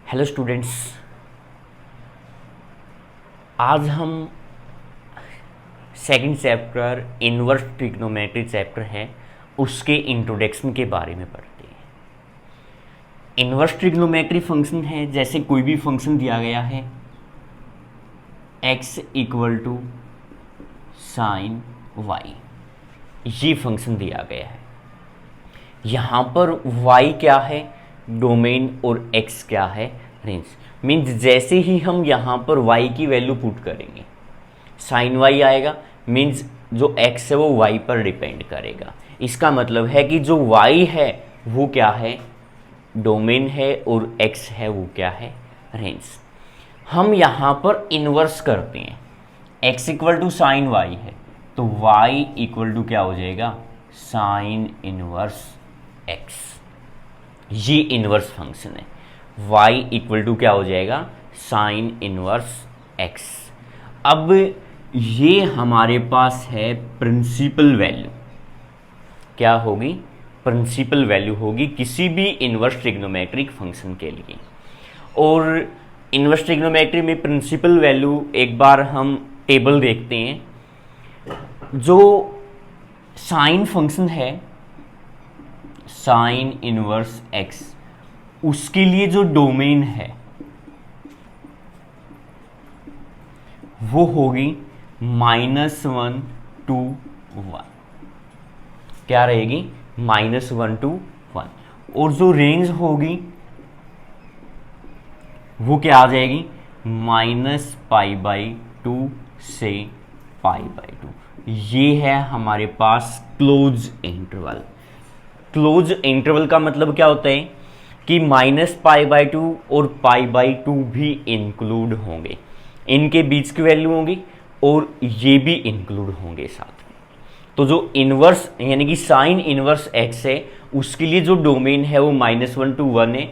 Hello students, आज हम second chapter inverse trigonometry chapter है उसके इंट्रोडक्शन के बारे में पढ़ते हैं। इन्वर्स ट्रिग्नोमेट्री फंक्शन है जैसे कोई भी फंक्शन दिया गया है x equal to sine y, ये फंक्शन दिया गया है। यहाँ पर y क्या है डोमेन और x क्या है रेंज। मीन्स जैसे ही हम यहाँ पर y की वैल्यू पुट करेंगे साइन y आएगा, मीन्स जो x है वो y पर डिपेंड करेगा। इसका मतलब है कि जो y है वो क्या है डोमेन है और x है वो क्या है रेंज। हम यहाँ पर इन्वर्स करते हैं, x equal to sine y है तो y इक्वल टू क्या हो जाएगा साइन इनवर्स x। ये इन्वर्स फंक्शन है, y इक्वल टू क्या हो जाएगा साइन इनवर्स x। अब ये हमारे पास है प्रिंसिपल वैल्यू, क्या होगी प्रिंसिपल वैल्यू होगी किसी भी इन्वर्स ट्रिग्नोमेट्रिक फंक्शन के लिए। और इन्वर्स ट्रिग्नोमेट्री में प्रिंसिपल वैल्यू एक बार हम टेबल देखते हैं। जो साइन फंक्शन है साइन इनवर्स x, उसके लिए जो डोमेन है वो होगी -1 to 1, क्या रहेगी -1 to 1। और जो रेंज होगी वो क्या आ जाएगी -π/2 से π/2। ये है हमारे पास क्लोज इंटरवल। क्लोज इंटरवल का मतलब क्या होता है कि -π/2 और π/2 भी इंक्लूड होंगे, इनके बीच की वैल्यू होंगी और ये भी इंक्लूड होंगे साथ में। तो जो इन्वर्स यानी कि साइन इन्वर्स x है उसके लिए जो डोमेन है वो -1 to 1 है,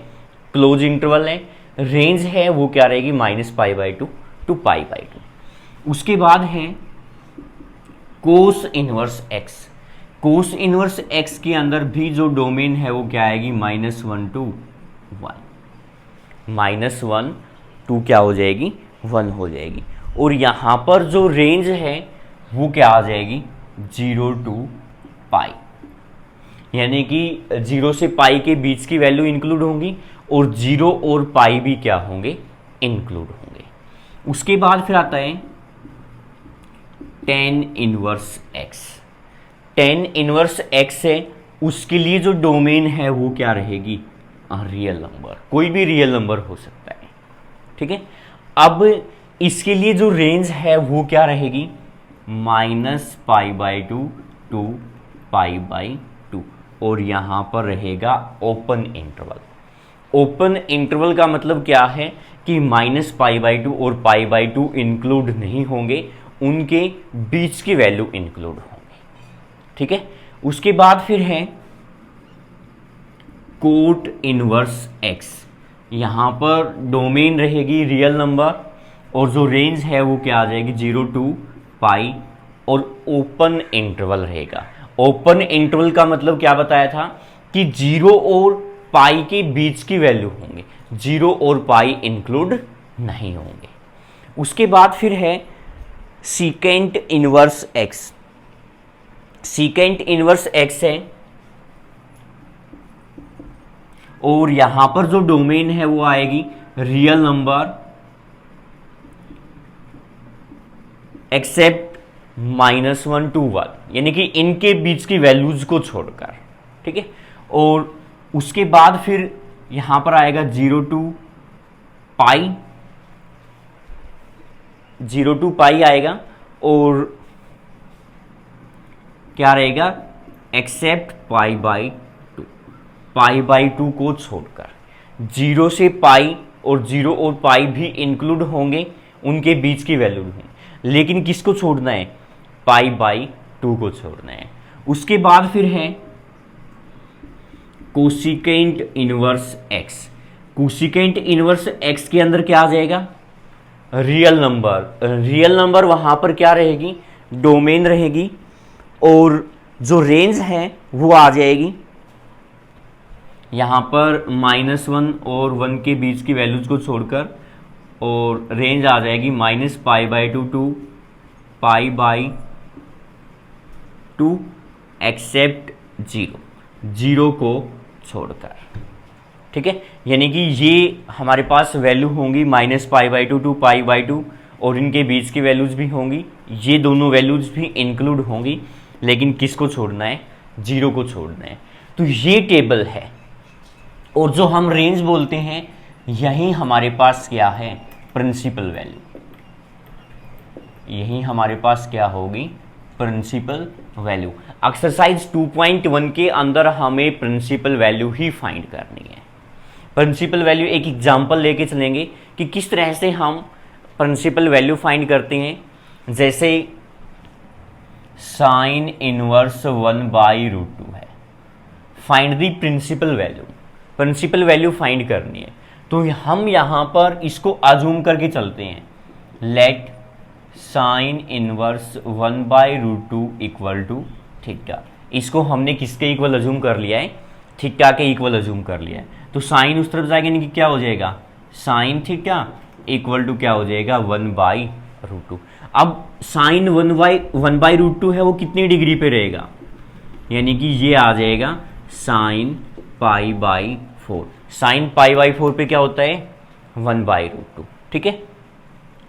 क्लोज इंटरवल है। रेंज है वो क्या रहेगी -π/2 to π/2। उसके बाद है cos inverse x। Cos inverse x के अंदर भी जो डोमेन है वो क्या आएगी -1 to 1, -1 to क्या हो जाएगी 1 हो जाएगी। और यहाँ पर जो रेंज है वो क्या आ जाएगी 0 to π, यानी कि 0 से π के बीच की वैल्यू इंक्लूड होंगी और 0 और π भी क्या होंगे इंक्लूड होंगे। उसके बाद फिर आता है tan inverse x। tan inverse x है उसके लिए जो डोमेन है वो क्या रहेगी रियल नंबर, कोई भी रियल नंबर हो सकता है, ठीक है। अब इसके लिए जो रेंज है वो क्या रहेगी -π/2 to π/2। और यहाँ पर रहेगा ओपन इंटरवल। ओपन इंटरवल का मतलब क्या है कि -π/2 और π/2 इंक्लूड नहीं होंगे, उनके बीच की वैल्यू इंक्लूड होंगे, ठीक है। उसके बाद फिर है कोट इनवर्स x। यहाँ पर डोमेन रहेगी रियल नंबर और जो रेंज है वो क्या आ जाएगी 0 to π और ओपन इंटरवल रहेगा। ओपन इंटरवल का मतलब क्या बताया था कि 0 और π के बीच की वैल्यू होंगे, 0 और π इंक्लूड नहीं होंगे। उसके बाद फिर है secant inverse x। Secant inverse x है और यहां पर जो डोमेन है वो आएगी रियल नंबर एक्सेप्ट -1 to 1, यानी कि इनके बीच की वैल्यूज को छोड़कर, ठीक है। और उसके बाद फिर यहां पर आएगा 0 to π, 0 to π आएगा और क्या रहेगा एक्सेप्ट π/2, π/2 को छोड़कर। 0 से π और 0 और π भी इंक्लूड होंगे, उनके बीच की वैल्यू होंगे, लेकिन किसको छोड़ना है π/2 को छोड़ना है। उसके बाद फिर है cosecant inverse x। Cosecant inverse x के अंदर क्या आ जाएगा रियल नंबर। रियल नंबर वहां पर क्या रहेगी डोमेन रहेगी और जो रेंज है वो आ जाएगी यहाँ पर -1 और 1 के बीच की वैल्यूज को छोड़कर, और रेंज आ जाएगी -π/2 टू π/2 एक्सेप्ट 0 को छोड़कर। ठीक है, यानी कि ये हमारे पास वैल्यू होंगी -π/2 टू π/2, और इनके बीच की वैल्यूज भी होंगी, ये दोनों वैल्यूज भी इंक्लूड होंगी, लेकिन किसको छोड़ना है? 0 को छोड़ना है। तो ये टेबल है, और जो हम रेंज बोलते हैं यही हमारे पास क्या है? Principal value. यही हमारे पास क्या होगी? Principal value. एक्सरसाइज 2.1 के अंदर हमें प्रिंसिपल वैल्यू ही फाइंड करनी है। प्रिंसिपल वैल्यू एक एग्जांपल लेके चलेंगे कि किस तरह से हम प्रिंसिपल वैल्यू फाइंड करते हैं। जैसे साइन इनवर्स 1/√2 है, find the principal value. Principal value find करनी है, तो हम यहां पर इसको अज्यूम करके चलते हैं। Let sine inverse 1/√2 equal to theta. इसको हमने किसके इक्वल अज्यूम कर लिया है? थीटा के इक्वल अज्यूम कर लिया है। तो साइन उस तरफ जाएगा, यानी कि क्या हो जाएगा? साइन थीटा इक्वल टू क्या हो जाएगा? 1/√2। अब साइन 1/√2 है, वो कितनी डिग्री पे रहेगा? यानी कि ये आ जाएगा साइन π/4। साइन π/4 पे क्या होता है? 1/√2। ठीक है,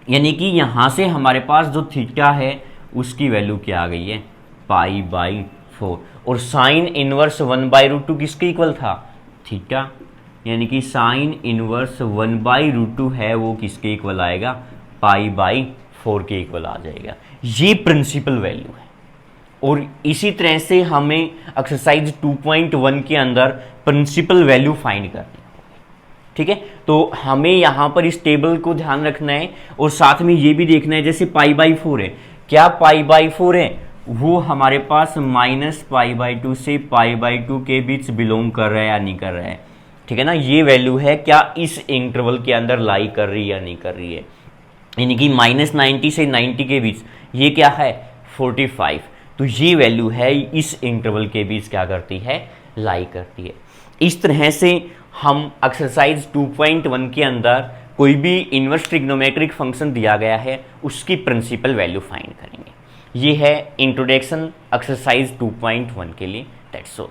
यानी कि यहां से हमारे पास जो थीटा है उसकी वैल्यू क्या आ गई है? π/4। और साइन इनवर्स 1/√2 किसके इक्वल था? थीटा। यानी कि साइन इनवर्स 1/√2 है, वो किसके इक्वल आएगा? π/4 के इक्वल आ जाएगा। ये प्रिंसिपल वैल्यू है। और इसी तरह से हमें एक्सरसाइज 2.1 के अंदर प्रिंसिपल वैल्यू फाइंड करनी है। ठीक है, तो हमें यहां पर इस टेबल को ध्यान रखना है, और साथ में ये भी देखना है, जैसे π/4 है, क्या π/4 है वो हमारे पास -π/2 से π/2 के बीच बिलोंग कर रहा है या नहीं कर रहा है। ठीक है ना, ये वैल्यू है, क्या इस इंटरवल के अंदर लाई कर रही है या नहीं कर रही है। यानी कि -90 से 90 के बीच ये क्या है? 45। तो ये वैल्यू है इस इंटरवल के बीच क्या करती है? लाई करती है। इस तरह से हम एक्सरसाइज 2.1 के अंदर कोई भी इनवर्स ट्रिग्नोमेट्रिक फंक्शन दिया गया है उसकी प्रिंसिपल वैल्यू फाइंड करेंगे। ये है इंट्रोडक्शन एक्सरसाइज 2.1 के लिए। That's all.